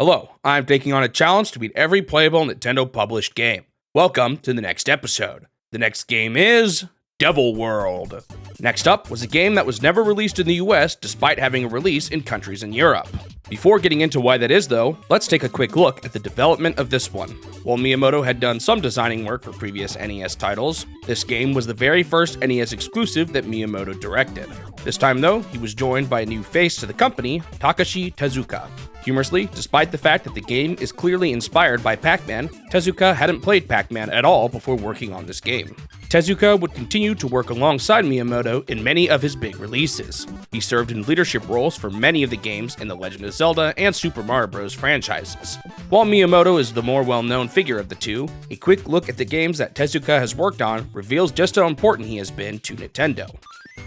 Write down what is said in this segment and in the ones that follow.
Hello, I'm taking on a challenge to beat every playable Nintendo published game. Welcome to the next episode. The next game is Devil World. Next up was a game that was never released in the US despite having a release in countries in Europe. Before getting into why that is though, let's take a quick look at the development of this one. While Miyamoto had done some designing work for previous NES titles, this game was the very first NES exclusive that Miyamoto directed. This time though, he was joined by a new face to the company, Takashi Tezuka. Humorously, despite the fact that the game is clearly inspired by Pac-Man, Tezuka hadn't played Pac-Man at all before working on this game. Tezuka would continue to work alongside Miyamoto in many of his big releases. He served in leadership roles for many of the games in the Legend of Zelda and Super Mario Bros. Franchises. While Miyamoto is the more well-known figure of the two, a quick look at the games that Tezuka has worked on reveals just how important he has been to Nintendo.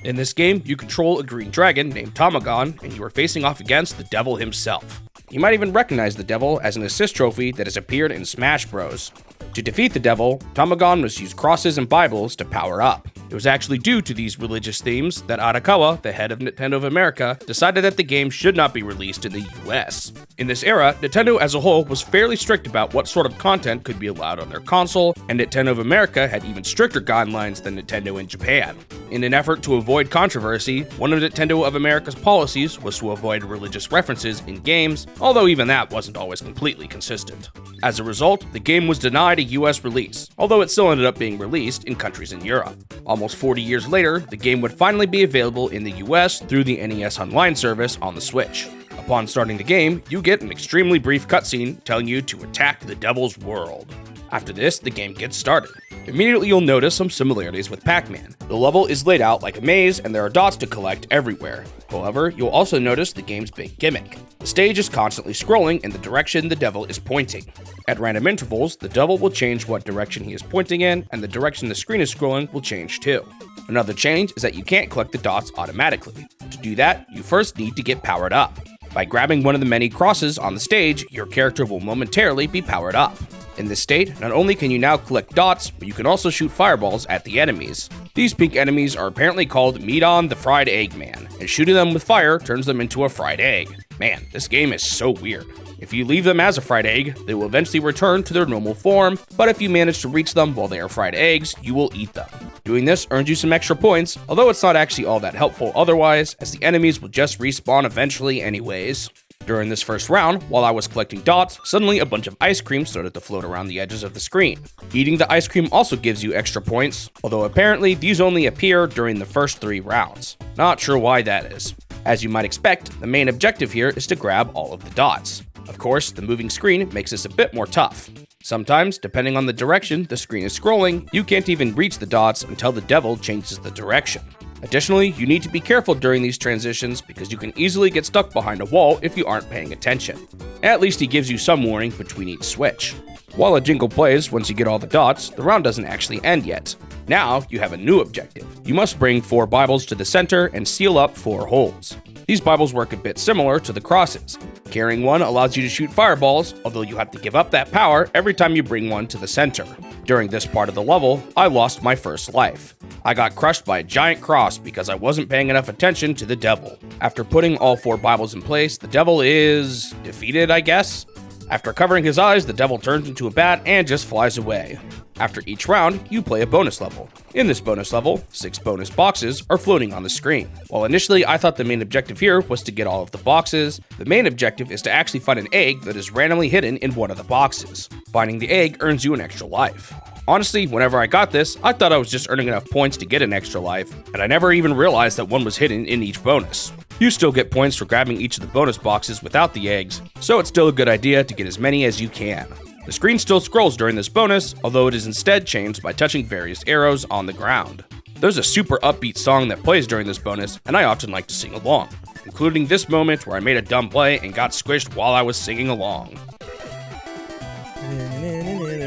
In this game, you control a green dragon named Tomagon, and you are facing off against the devil himself. You might even recognize the devil as an assist trophy that has appeared in Smash Bros. To defeat the devil, Tomagon must use crosses and Bibles to power up. It was actually due to these religious themes that Arakawa, the head of Nintendo of America, decided that the game should not be released in the US. In this era, Nintendo as a whole was fairly strict about what sort of content could be allowed on their console, and Nintendo of America had even stricter guidelines than Nintendo in Japan. In an effort to avoid controversy, one of Nintendo of America's policies was to avoid religious references in games, although even that wasn't always completely consistent. As a result, the game was denied a US release, although it still ended up being released in countries in Europe. Almost 40 years later, the game would finally be available in the US through the NES Online service on the Switch. Upon starting the game, you get an extremely brief cutscene telling you to attack the Devil's World. After this, the game gets started. Immediately you'll notice some similarities with Pac-Man. The level is laid out like a maze and there are dots to collect everywhere. However, you'll also notice the game's big gimmick. The stage is constantly scrolling in the direction the devil is pointing. At random intervals, the devil will change what direction he is pointing in, and the direction the screen is scrolling will change too. Another change is that you can't collect the dots automatically. To do that, you first need to get powered up. By grabbing one of the many crosses on the stage, your character will momentarily be powered up. In this state, not only can you now collect dots, but you can also shoot fireballs at the enemies. These pink enemies are apparently called Meaton the Fried Egg Man, and shooting them with fire turns them into a fried egg. Man, this game is so weird. If you leave them as a fried egg, they will eventually return to their normal form, but if you manage to reach them while they are fried eggs, you will eat them. Doing this earns you some extra points, although it's not actually all that helpful otherwise, as the enemies will just respawn eventually anyways. During this first round, while I was collecting dots, suddenly a bunch of ice cream started to float around the edges of the screen. Eating the ice cream also gives you extra points, although apparently these only appear during the first 3 rounds. Not sure why that is. As you might expect, the main objective here is to grab all of the dots. Of course, the moving screen makes this a bit more tough. Sometimes, depending on the direction the screen is scrolling, you can't even reach the dots until the devil changes the direction. Additionally, you need to be careful during these transitions because you can easily get stuck behind a wall if you aren't paying attention. At least he gives you some warning between each switch. While a jingle plays once you get all the dots, the round doesn't actually end yet. Now, you have a new objective. You must bring 4 Bibles to the center and seal up 4 holes. These Bibles work a bit similar to the crosses. Carrying one allows you to shoot fireballs, although you have to give up that power every time you bring one to the center. During this part of the level, I lost my first life. I got crushed by a giant cross because I wasn't paying enough attention to the devil. After putting all 4 Bibles in place, the devil is defeated, I guess? After covering his eyes, the devil turns into a bat and just flies away. After each round, you play a bonus level. In this bonus level, 6 bonus boxes are floating on the screen. While initially I thought the main objective here was to get all of the boxes, the main objective is to actually find an egg that is randomly hidden in one of the boxes. Finding the egg earns you an extra life. Honestly, whenever I got this, I thought I was just earning enough points to get an extra life, and I never even realized that one was hidden in each bonus. You still get points for grabbing each of the bonus boxes without the eggs, so it's still a good idea to get as many as you can. The screen still scrolls during this bonus, although it is instead changed by touching various arrows on the ground. There's a super upbeat song that plays during this bonus, and I often like to sing along, including this moment where I made a dumb play and got squished while I was singing along.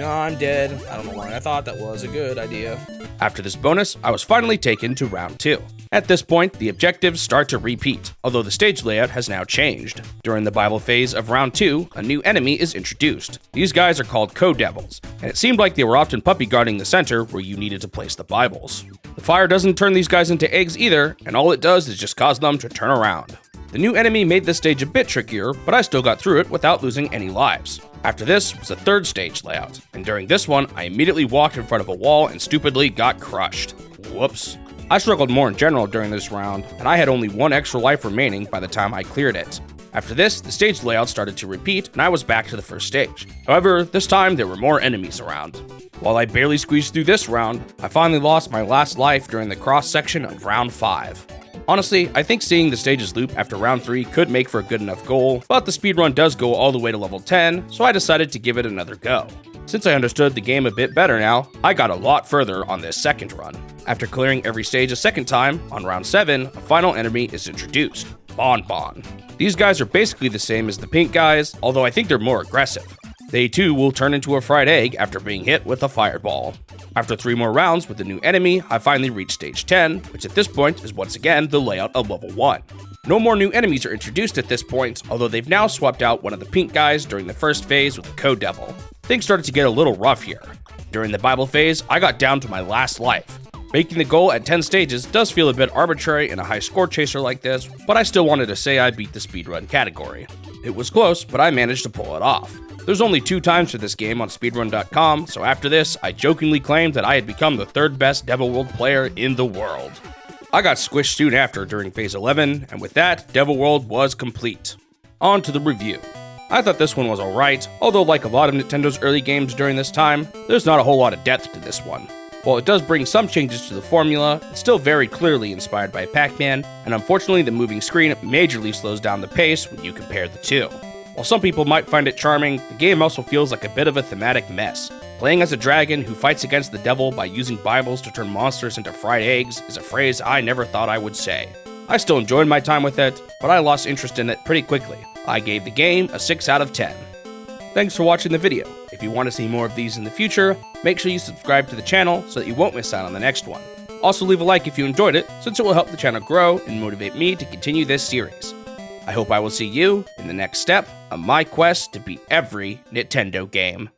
I'm dead. I don't know why I thought that was a good idea. After this bonus, I was finally taken to round 2. At this point, the objectives start to repeat, although the stage layout has now changed. During the Bible phase of round 2, a new enemy is introduced. These guys are called Co-Devils, and it seemed like they were often puppy guarding the center where you needed to place the Bibles. The fire doesn't turn these guys into eggs either, and all it does is just cause them to turn around. The new enemy made this stage a bit trickier, but I still got through it without losing any lives. After this was the third stage layout, and during this one, I immediately walked in front of a wall and stupidly got crushed. Whoops. I struggled more in general during this round, and I had only one extra life remaining by the time I cleared it. After this, the stage layout started to repeat, and I was back to the first stage. However, this time there were more enemies around. While I barely squeezed through this round, I finally lost my last life during the cross section of round 5. Honestly, I think seeing the stages loop after round 3 could make for a good enough goal, but the speedrun does go all the way to level 10, so I decided to give it another go. Since I understood the game a bit better now, I got a lot further on this second run. After clearing every stage a second time, on round 7, a final enemy is introduced, Bon. These guys are basically the same as the pink guys, although I think they're more aggressive. They too will turn into a fried egg after being hit with a fireball. After 3 more rounds with the new enemy, I finally reached stage 10, which at this point is once again the layout of level 1. No more new enemies are introduced at this point, although they've now swapped out one of the pink guys during the first phase with the Code Devil. Things started to get a little rough here. During the Bible phase, I got down to my last life. Making the goal at 10 stages does feel a bit arbitrary in a high score chaser like this, but I still wanted to say I beat the speedrun category. It was close, but I managed to pull it off. There's only 2 times for this game on speedrun.com, so after this, I jokingly claimed that I had become the 3rd best Devil World player in the world. I got squished soon after during phase 11, and with that, Devil World was complete. On to the review. I thought this one was alright, although like a lot of Nintendo's early games during this time, there's not a whole lot of depth to this one. While it does bring some changes to the formula, it's still very clearly inspired by Pac-Man, and unfortunately the moving screen majorly slows down the pace when you compare the two. While some people might find it charming, the game also feels like a bit of a thematic mess. Playing as a dragon who fights against the devil by using Bibles to turn monsters into fried eggs is a phrase I never thought I would say. I still enjoyed my time with it, but I lost interest in it pretty quickly. I gave the game a 6 out of 10. Thanks for watching the video. If you want to see more of these in the future, make sure you subscribe to the channel so that you won't miss out on the next one. Also leave a like if you enjoyed it, since it will help the channel grow and motivate me to continue this series. I hope I will see you in the next step on my quest to beat every Nintendo game.